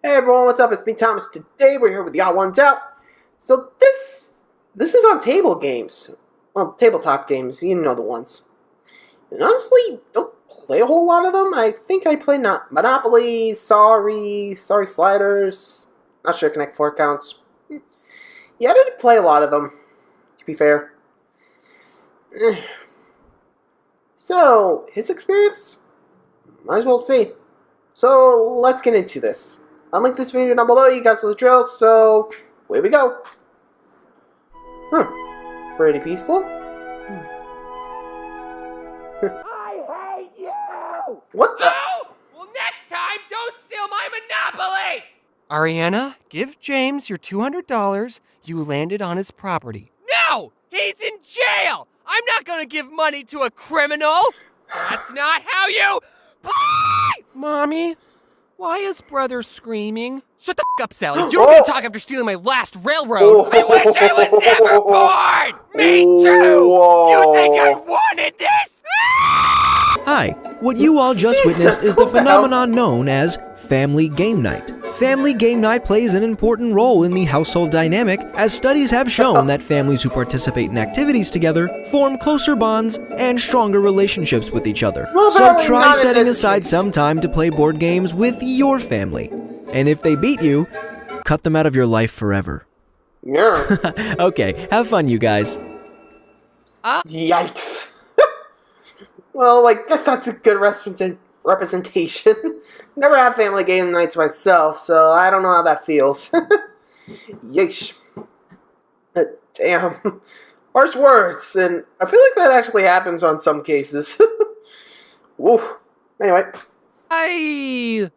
Hey everyone, what's up? It's me, Thomas. Today we're here with the Odd Ones Out. So this is on table games. Well, tabletop games, you know the ones. And honestly, don't play a whole lot of them. I think I play Monopoly, Sorry Sliders. Not sure Connect 4 counts. Yeah, I didn't play a lot of them, to be fair. So, his experience? Might as well see. So, let's get into this. I'll link this video down below, you guys know the drill, so away we go. Pretty peaceful. I hate you! What the? No! Well, next time, don't steal my Monopoly! Ariana, give James your $200. You landed on his property. No! He's in jail! I'm not gonna give money to a criminal! That's not how you play! Mommy, why is brother screaming? Shut the f up, Sally. You don't get to talk after stealing my last railroad. I wish I was never born! Me too! You think I wanted this? Hi, what you all just Jesus, witnessed is the what the hell? phenomenon known as Family Game Night. Family Game Night plays an important role in the household dynamic, as studies have shown that families who participate in activities together form closer bonds and stronger relationships with each other. Well, So apparently try not in setting this aside case. some time to play board games with your family. And if they beat you, cut them out of your life forever. Yeah. Okay, have fun, you guys. Yikes. Well, I guess that's a good representation. Never had family game nights myself, so I don't know how that feels. Yeesh. Damn. Harsh words, and I feel like that actually happens on some cases. Woo. Anyway. I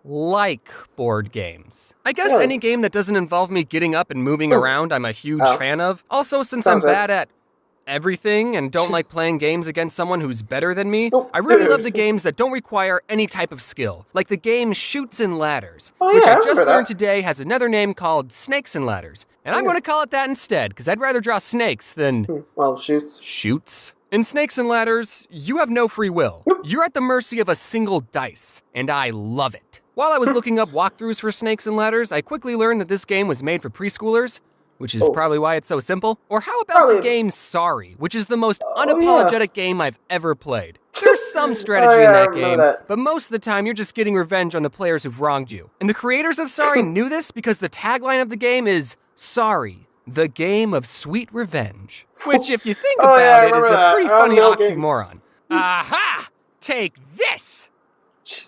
like board games. I guess Really? any game that doesn't involve me getting up and moving around, I'm a huge Oh. fan of. Also, since Sounds I'm right. bad at everything and don't like playing games against someone who's better than me, Oh, I really dude. love the games that don't require any type of skill, like the game Shoots and Ladders, Oh, which yeah, I I just remember learned that. today has another name called Snakes and Ladders. And I'm Yeah. going to call it that instead, because I'd rather draw snakes than Well, shoots. shoots. In Snakes and Ladders, you have no free will. You're at the mercy of a single dice, and I love it. While I was looking up walkthroughs for Snakes and Ladders, I quickly learned that this game was made for preschoolers, which is Oh. probably why it's so simple. Or how about Probably. the game Sorry, which is the most Oh, unapologetic game I've ever played. There's some strategy Oh, yeah, in I that remember game, that. but most of the time you're just getting revenge on the players who've wronged you. And the creators of Sorry knew this because the tagline of the game is Sorry, the game of sweet revenge. Which, if you think Oh, about yeah, I it, is remember a that. pretty I funny remember the game. oxymoron. Aha! Take this!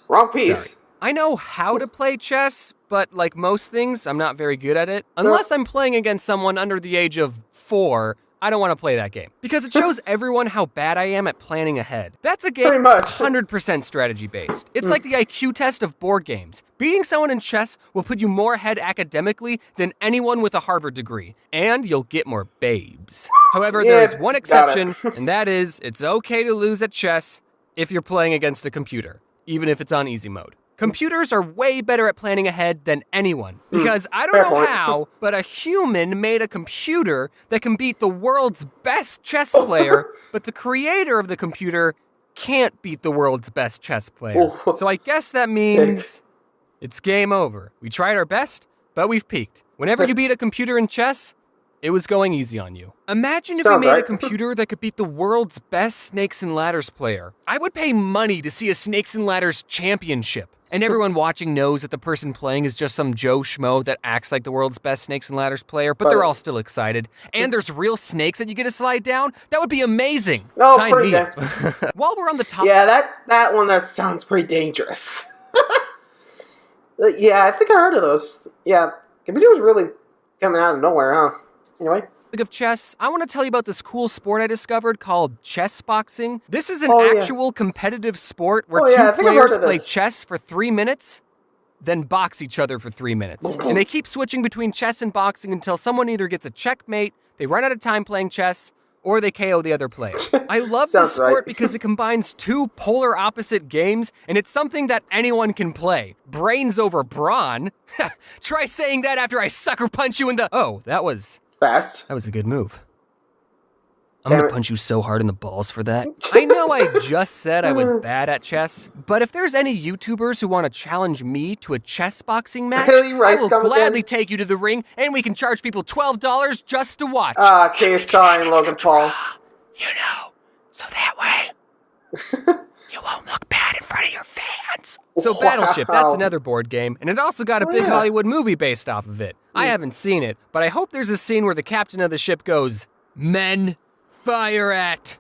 Wrong piece. Sorry. I know how to play chess, but like most things, I'm not very good at it. Unless I'm playing against someone under the age of 4, I don't want to play that game. Because it shows everyone how bad I am at planning ahead. That's a game Pretty much. 100% strategy based. It's like the IQ test of board games. Beating someone in chess will put you more ahead academically than anyone with a Harvard degree. And you'll get more babes. However, Yeah, there's one got exception, it. and that is it's okay to lose at chess if you're playing against a computer, even if it's on easy mode. Computers are way better at planning ahead than anyone. Because I don't fair know point. how, but a human made a computer that can beat the world's best chess player, but the creator of the computer can't beat the world's best chess player. Oh. So I guess that means it's game over. We tried our best, but we've peaked. Whenever you beat a computer in chess, it was going easy on you. Imagine if Sounds we made a right. computer that could beat the world's best Snakes and Ladders player. I would pay money to see a Snakes and Ladders championship. And everyone watching knows that the person playing is just some Joe Schmo that acts like the world's best Snakes and Ladders player, but they're all still excited. And there's real snakes that you get to slide down? That would be amazing. Oh, Sign pretty me up. While we're on the topic, Yeah, that one, that sounds pretty dangerous. Yeah, I think I heard of those. Yeah, computers really coming out of nowhere, huh? Anyway. of chess, I want to tell you about this cool sport I discovered called chess boxing. This is an Oh, yeah. actual competitive sport where Oh, yeah, I two think I've heard players of play this. chess for 3 minutes, then box each other for 3 minutes. And they keep switching between chess and boxing until someone either gets a checkmate, they run out of time playing chess, or they KO the other player. I love this Sounds sport right. because it combines two polar opposite games, and it's something that anyone can play. Brains over brawn? Try saying that after I sucker punch you in the... Oh, that was Fast. a good move. I'm gonna punch you so hard in the balls for that. I know I just said I was bad at chess, but if there's any YouTubers who want to challenge me to a chess boxing match, Really? I will Rice gladly again? take you to the ring, and we can charge people $12 just to watch. Okay, sorry, Logan Paul. You know, so that way you won't look bad in front of your fans. So Wow. Battleship, that's another board game, and it also got a big yeah. Hollywood movie based off of it. I haven't seen it, but I hope there's a scene where the captain of the ship goes, "Men, fire at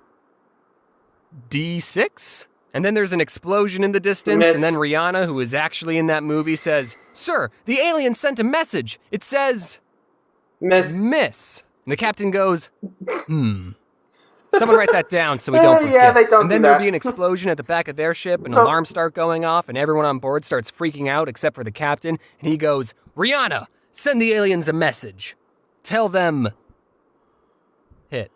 D6?" And then there's an explosion in the distance, Miss. and then Rihanna, who is actually in that movie, says, "Sir, the alien sent a message. It says, miss." And the captain goes, Someone write that down so we don't forget. Yeah, they don't and then do there'll that. be an explosion at the back of their ship, and Oh. alarms start going off, and everyone on board starts freaking out except for the captain, and he goes, "Rihanna, send the aliens a message. Tell them, hit."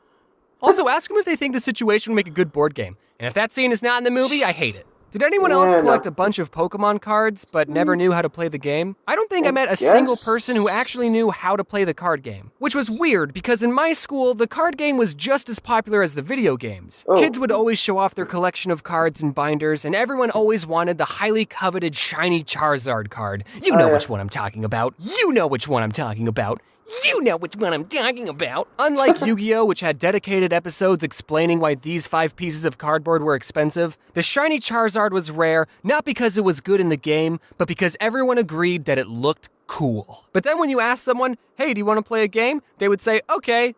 Also, ask them if they think the situation would make a good board game. And if that scene is not in the movie, I hate it. Did anyone else Yeah, collect no. a bunch of Pokemon cards but never knew how to play the game? I don't think I met a guess. single person who actually knew how to play the card game. Which was weird, because in my school, the card game was just as popular as the video games. Oh. Kids would always show off their collection of cards and binders, and everyone always wanted the highly coveted shiny Charizard card. You know yeah. which one I'm talking about. You know which one I'm talking about. You know which one I'm talking about. Unlike Yu-Gi-Oh!, which had dedicated episodes explaining why these 5 pieces of cardboard were expensive, the shiny Charizard was rare, not because it was good in the game, but because everyone agreed that it looked cool. But then when you ask someone, "Hey, do you want to play a game?" they would say, "Okay,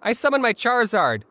I summon my Charizard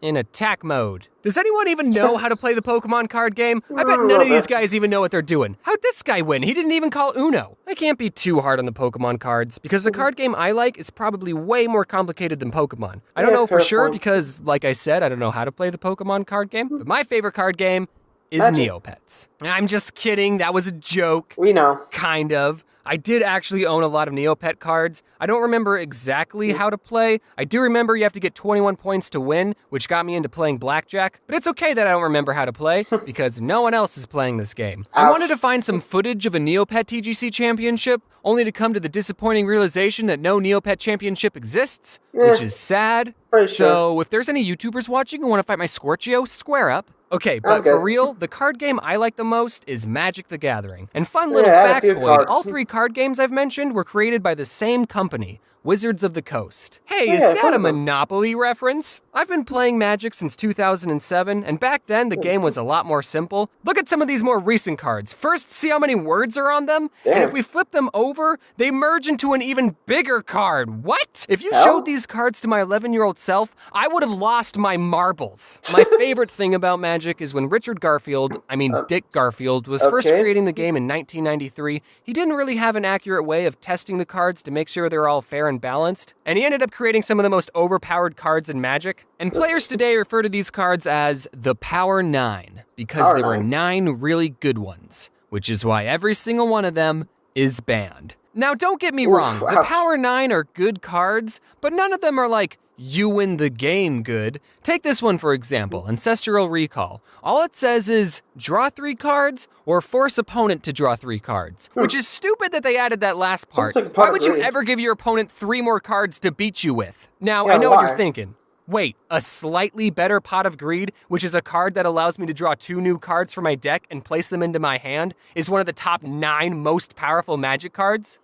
in attack mode." Does anyone even know how to play the Pokemon card game? I bet none of these guys even know what they're doing. How'd this guy win? He didn't even call Uno. I can't be too hard on the Pokemon cards, because the card game I like is probably way more complicated than Pokemon. I don't Yeah, know for fair sure point. because, like I said, I don't know how to play the Pokemon card game, but my favorite card game is Magic. Neopets. I'm just kidding, that was a joke. We know. Kind of. I did actually own a lot of Neopet cards. I don't remember exactly how to play. I do remember you have to get 21 points to win, which got me into playing blackjack. But it's okay that I don't remember how to play, because no one else is playing this game. I Ouch. wanted to find some footage of a Neopet TGC championship, only to come to the disappointing realization that no Neopet championship exists, which is sad. Pretty sure. So if there's any YouTubers watching who want to fight my Scorchio, square up. Okay, but Okay. for real, the card game I like the most is Magic the Gathering. And fun little Yeah, I had a few factoid, cards. all 3 card games I've mentioned were created by the same company, Wizards of the Coast. Hey, Yeah, is I've that heard a of them. Monopoly reference? I've been playing Magic since 2007, and back then the game was a lot more simple. Look at some of these more recent cards. First, see how many words are on them? And Damn. if we flip them over, they merge into an even bigger card. What? If you Hell? showed these cards to my 11-year-old self, I would have lost my marbles. My favorite thing about Magic is when Dick Garfield, was first okay. creating the game in 1993, he didn't really have an accurate way of testing the cards to make sure they're all fair and balanced, and he ended up creating some of the most overpowered cards in Magic. And players today refer to these cards as the Power 9, because Power there were 9. 9 really good ones, which is why every single one of them is banned. Now, don't get me wrong, the ouch. Power 9 are good cards, but none of them are like, you win the game good. Take this one for example, Ancestral Recall. All it says is, draw 3 cards, or force opponent to draw 3 cards. Which is stupid that they added that last part. Sounds like a Why pot would you greed. ever give your opponent 3 more cards to beat you with? Now, Yeah, I know what why? you're thinking. Wait, a slightly better Pot of Greed, which is a card that allows me to draw 2 new cards from my deck and place them into my hand, is one of the top 9 most powerful Magic cards?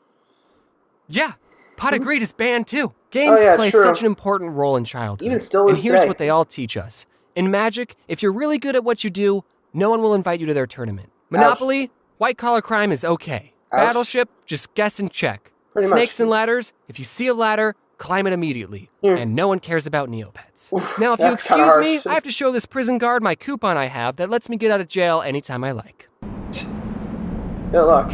Yeah, Pot of Greed is banned too. Games yeah, play true. such an important role in childhood. Even still and is here's today. what they all teach us. In Magic, if you're really good at what you do, no one will invite you to their tournament. Monopoly, white collar crime is okay. Ouch. Battleship, just guess and check. Pretty much. Snakes and ladders, if you see a ladder, climb it immediately. And no one cares about Neopets. Now, if you that's kinda excuse me, harsh. I have to show this prison guard my coupon I have that lets me get out of jail anytime I like. Yeah, look.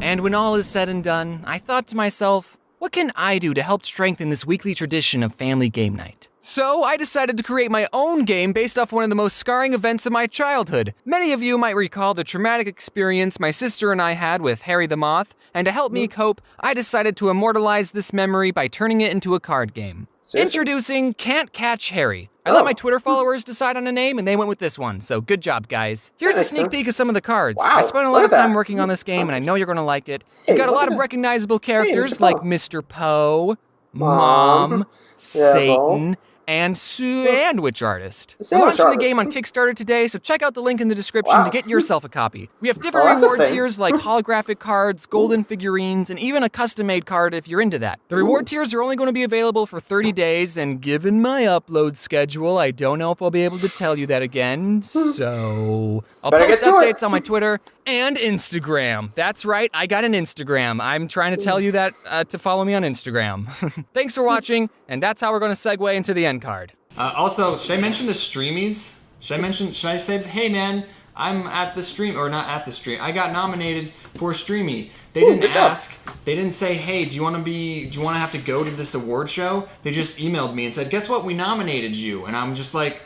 And when all is said and done, I thought to myself, what can I do to help strengthen this weekly tradition of family game night? So I decided to create my own game based off one of the most scarring events of my childhood. Many of you might recall the traumatic experience my sister and I had with Harry the Moth, and to help me cope, I decided to immortalize this memory by turning it into a card game. Seriously? Introducing Can't Catch Harry. I let my Twitter followers decide on a name, and they went with this one, so good job, guys. Here's a makes sneak sense. peek of some of the cards. Wow, I spent a look lot at of time that. working on this game, and I know you're gonna like it. Hey, You got a look lot at of that. recognizable characters Mr. like Poe. Mr. Poe, Mom, Mom, Satan, and sandwich artist. We're Sandwich launching the artist. game on Kickstarter today, so check out the link in the description to get yourself a copy. We have different that's a reward thing. tiers like holographic cards, golden figurines, and even a custom-made card if you're into that. The reward tiers are only going to be available for 30 days, and given my upload schedule, I don't know if I'll be able to tell you that again, so I'll Better post get to it. updates on my Twitter and Instagram. That's right, I got an Instagram. I'm trying to tell you that to follow me on Instagram. Thanks for watching, and that's how we're going to segue into the end card. Also, should I mention the streamies? Should I say, hey man, I'm at the stream, or not at the stream, I got nominated for Streamy. They didn't good job. ask, they didn't say, hey, do you want to have to go to this award show? They just emailed me and said, guess what, we nominated you. And I'm just like,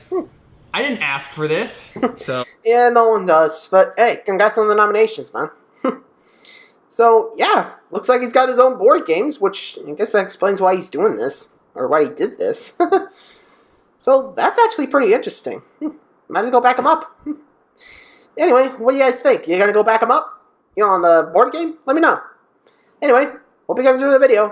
I didn't ask for this. So Yeah, no one does. But hey, congrats on the nominations, man. So, yeah, looks like he's got his own board games, which I guess that explains why he's doing this, or why he did this. So, that's actually pretty interesting. Might as well go back him up. Anyway, what do you guys think? You gonna go back him up? On the board game? Let me know. Anyway, hope you guys enjoyed the video.